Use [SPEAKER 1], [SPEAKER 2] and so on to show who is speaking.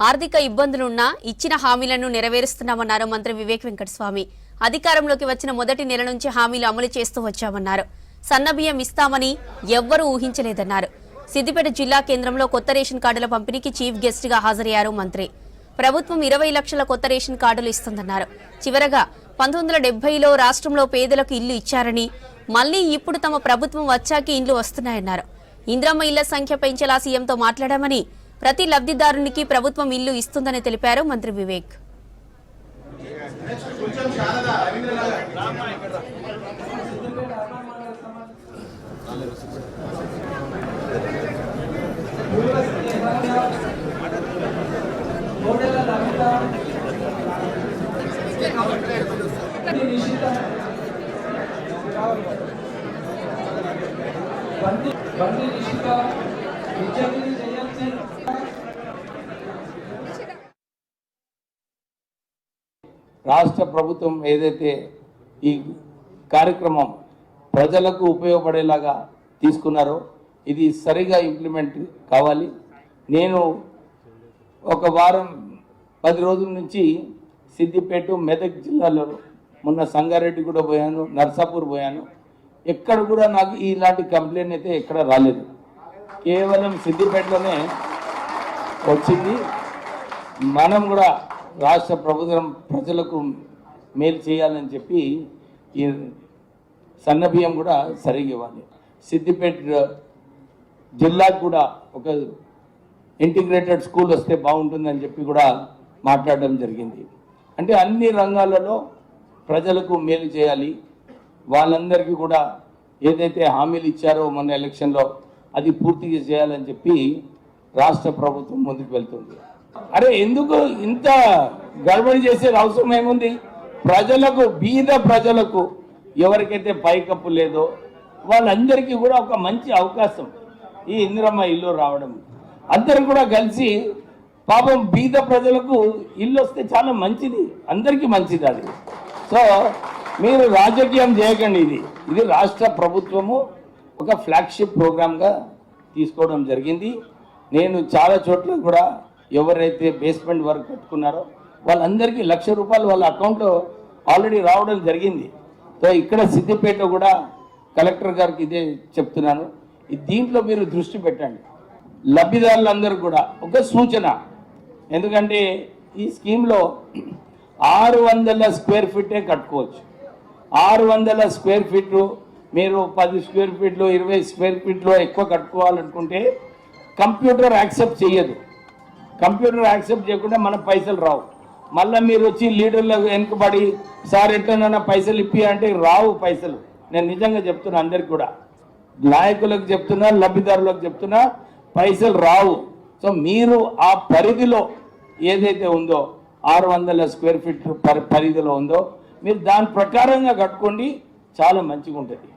[SPEAKER 1] ఆర్థిక ఇబ్బందులున్నా ఇచ్చిన హామీలను నెరవేరుస్తున్నామన్నారు మంత్రి వివేక్ వెంకటస్వామి. అధికారంలోకి వచ్చిన మొదటి నెల నుంచి హామీలు అమలు చేస్తూ వచ్చామన్నారు. సన్నబియ్యం ఇస్తామని ఎవ్వరూ ఊహించలేదన్నారు. సిద్దిపేట జిల్లా కేంద్రంలో కొత్త రేషన్ కార్డుల పంపిణీకి చీఫ్ గెస్ట్ గా హాజరయ్యారు మంత్రి. ప్రభుత్వం 20 లక్షల కొత్త రేషన్ కార్డులు ఇస్తుందన్నారు. చివరగా 1970లో రాష్ట్రంలో పేదలకు ఇల్లు ఇచ్చారని, మళ్లీ ఇప్పుడు తమ ప్రభుత్వం వచ్చాక ఇండ్లు వస్తున్నాయన్నారు. ఇంద్రమ్మ ఇళ్ల సంఖ్య పెంచేలా సీఎంతో మాట్లాడామని, ప్రతి లబ్ధిదారునికి ప్రభుత్వం ఇల్లు ఇస్తుందని తెలిపారు మంత్రి వివేక్.
[SPEAKER 2] రాష్ట్ర ప్రభుత్వం ఏదైతే ఈ కార్యక్రమం ప్రజలకు ఉపయోగపడేలాగా తీసుకున్నారో ఇది సరిగా ఇంప్లిమెంట్ కావాలి. నేను ఒక వారం 10 రోజుల నుంచి సిద్దిపేట, మెదక్ జిల్లాలో మొన్న సంగారెడ్డి కూడా పోయాను, నర్సాపూర్ పోయాను. ఎక్కడ కూడా నాకు ఇలాంటి కంప్లైంట్ అయితే ఎక్కడ రాలేదు. కేవలం సిద్దిపేటలోనే వచ్చింది. మనం కూడా రాష్ట్ర ప్రభుత్వం ప్రజలకు మేలు చేయాలని చెప్పి ఈ సన్నబియ్యం కూడా సరిగా ఇవ్వాలి. సిద్దిపేట జిల్లాకు కూడా ఒక ఇంటిగ్రేటెడ్ స్కూల్ వస్తే బాగుంటుందని చెప్పి కూడా మాట్లాడడం జరిగింది. అంటే అన్ని రంగాలలో ప్రజలకు మేలు చేయాలి. వాళ్ళందరికీ కూడా ఏదైతే హామీలు ఇచ్చారో మొన్న ఎలక్షన్లో అది పూర్తిగా చేయాలని చెప్పి రాష్ట్ర ప్రభుత్వం ముందుకు వెళ్తుంది. అరే ఎందుకు ఇంత గడబడి చేసే అవసరం ఏముంది? ప్రజలకు, బీద ప్రజలకు ఎవరికైతే పైకప్పు లేదో వాళ్ళందరికీ కూడా ఒక మంచి అవకాశం ఈ ఇందిరమ్మ ఇల్లు రావడం. అందరూ కూడా కలిసి పాపం బీద ప్రజలకు ఇల్లు వస్తే చాలా మంచిది, అందరికీ మంచిది అది. సో మీరు రాజకీయం చేయకండి. ఇది రాష్ట్ర ప్రభుత్వము ఒక ఫ్లాగ్షిప్ ప్రోగ్రామ్గా తీసుకోవడం జరిగింది. నేను చాలా చోట్ల కూడా ఎవరైతే బేస్మెంట్ వర్క్ కట్టుకున్నారో వాళ్ళందరికీ ₹1,00,000 వాళ్ళ అకౌంట్లో ఆల్రెడీ రావడం జరిగింది. సో ఇక్కడ సిద్దిపేట కూడా కలెక్టర్ గారికి ఇదే చెప్తున్నాను, దీంట్లో మీరు దృష్టి పెట్టండి. లబ్ధిదారులందరూ కూడా ఒక సూచన, ఎందుకంటే ఈ స్కీమ్లో 600 స్క్వేర్ ఫీటే కట్టుకోవచ్చు. 600 స్క్వేర్ ఫీట్లు మీరు 10 స్క్వేర్ ఫీట్లు, 20 స్క్వేర్ ఫీట్లో ఎక్కువ కట్టుకోవాలనుకుంటే కంప్యూటర్ యాక్సెప్ట్ చేయదు. కంప్యూటర్ యాక్సెప్ట్ చేయకుండా మన పైసలు రావు. మళ్ళీ మీరు వచ్చి లీడర్లకు వెనుకబడి సార్ ఎట్లనైనా పైసలు ఇప్పి అంటే రావు పైసలు. నేను నిజంగా చెప్తున్నా, అందరికి కూడా నాయకులకు చెప్తున్నా, లబ్ధిదారులకు చెప్తున్నా, పైసలు రావు. సో మీరు ఆ పరిధిలో ఏదైతే ఉందో 600 స్క్వేర్ ఫీట్ పరిధిలో ఉందో మీరు దాని ప్రకారంగా కట్టుకోండి, చాలా మంచిగా ఉంటుంది.